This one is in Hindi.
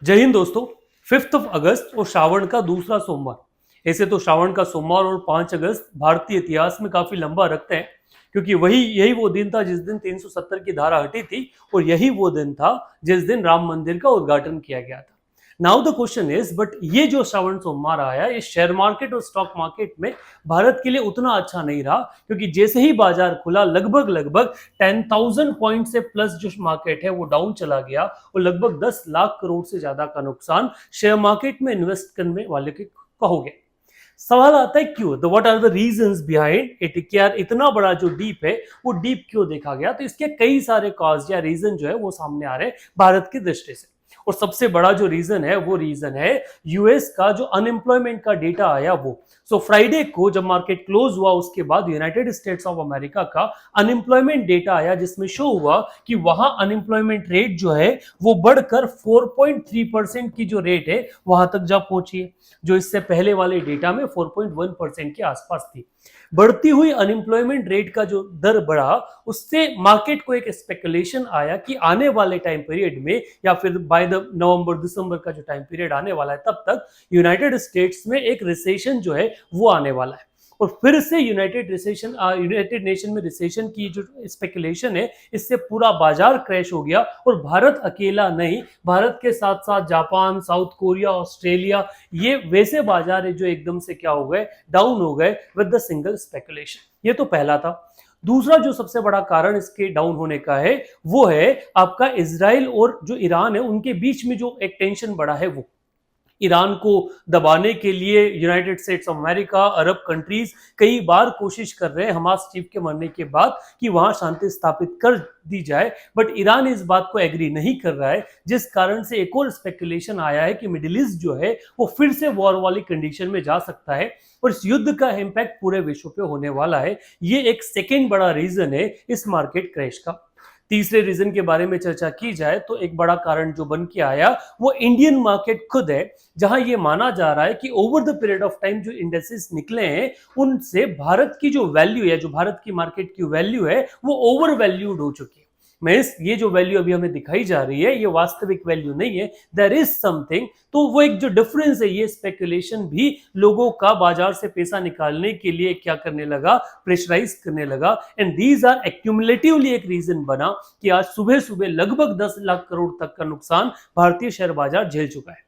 जय हिंद दोस्तों। 5 अगस्त और श्रावण का दूसरा सोमवार। ऐसे तो श्रावण का सोमवार और 5 अगस्त भारतीय इतिहास में काफी लंबा रखते हैं, क्योंकि यही वो दिन था जिस दिन 370 की धारा हटी थी, और यही वो दिन था जिस दिन राम मंदिर का उद्घाटन किया गया था। Now the question is, but ये जो श्रावण सोमवार आया, ये शेयर मार्केट और स्टॉक मार्केट में भारत के लिए उतना अच्छा नहीं रहा, क्योंकि जैसे ही बाजार खुला लगभग लगभग 10,000 पॉइंट से प्लस जो मार्केट है वो डाउन चला गया, और लगभग 10 लाख करोड़ से ज्यादा का नुकसान शेयर मार्केट में इन्वेस्ट करने वाले का हो गया। सवाल आता है क्यों, the what are the reasons behind it, कि यार इतना बड़ा जो डीप है वो डीप क्यों देखा गया। तो इसके कई सारे कॉज या रीजन जो है वो सामने आ रहे हैं भारत की दृष्टि से। और सबसे बड़ा जो रीजन है वो रीजन है यूएस का जो अनएम्प्लॉयमेंट का डेटा आया वो। सो फ्राइडे को जब मार्केट क्लोज हुआ उसके बाद यूनाइटेड स्टेट्स ऑफ अमेरिका का अनएम्प्लॉयमेंट डेटा आया, जिसमें शो हुआ कि वहां अनएम्प्लॉयमेंट रेट जो है वो बढ़कर 4.3% की जो रेट है वहां तक जा पहुंची है, जो इससे पहले वाले डेटा में 4.1% के आसपास थी। बढ़ती हुई अनएम्प्लॉयमेंट रेट का जो दर बढ़ा, उससे मार्केट को एक स्पेकुलेशन आया कि आने वाले टाइम पीरियड में या फिर बाय द नवंबर दिसंबर का जो टाइम पीरियड आने वाला है तब तक यूनाइटेड स्टेट्स में एक रिसेशन जो है वो आने वाला है। और फिर से यूनाइटेड नेशन में रिसेशन की जो स्पेकुलेशन है, इससे पूरा बाजार क्रैश हो गया। और भारत अकेला नहीं, भारत के साथ साथ जापान, साउथ कोरिया, ऑस्ट्रेलिया, ये वैसे बाजार है जो एकदम से क्या हो गए, डाउन हो गए विद द सिंगल स्पेकुलेशन। ये तो पहला था। दूसरा जो सबसे बड़ा कारण इसके डाउन होने का है वो है आपका इजराइल और जो ईरान है उनके बीच में जो एक टेंशन बढ़ा है वो। ईरान को दबाने के लिए United states of America, Arab countries कई बार कोशिश कर रहे हैं हमास चीफ के मरने के बाद कि वहां शांति स्थापित कर दी जाए, बट ईरान इस बात को एग्री नहीं कर रहा है, जिस कारण से एक और स्पेकुलेशन आया है कि मिडिल ईस्ट जो है वो फिर से वॉर वाली कंडीशन में जा सकता है, और इस युद्ध का इंपैक्ट पूरे विश्व पे होने वाला है। ये एक सेकेंड बड़ा रीजन है इस मार्केट क्रैश का। तीसरे रीजन के बारे में चर्चा की जाए तो एक बड़ा कारण जो बन के आया वो इंडियन मार्केट खुद है, जहां ये माना जा रहा है कि over the period of time जो इंडेक्सेस निकले हैं उनसे भारत की जो वैल्यू है, जो भारत की मार्केट की वैल्यू है, वो ओवर वैल्यूड हो चुकी है। ये जो वैल्यू अभी हमें दिखाई जा रही है ये वास्तविक वैल्यू नहीं है, देयर इज समथिंग। तो वो एक जो डिफरेंस है, ये स्पेकुलेशन भी लोगों का बाजार से पैसा निकालने के लिए क्या करने लगा, प्रेशराइज करने लगा। एंड दीज आर एक्यूमुलेटिवली एक रीजन बना कि आज सुबह सुबह लगभग 10 लाख करोड़ तक का नुकसान भारतीय शेयर बाजार झेल चुका है।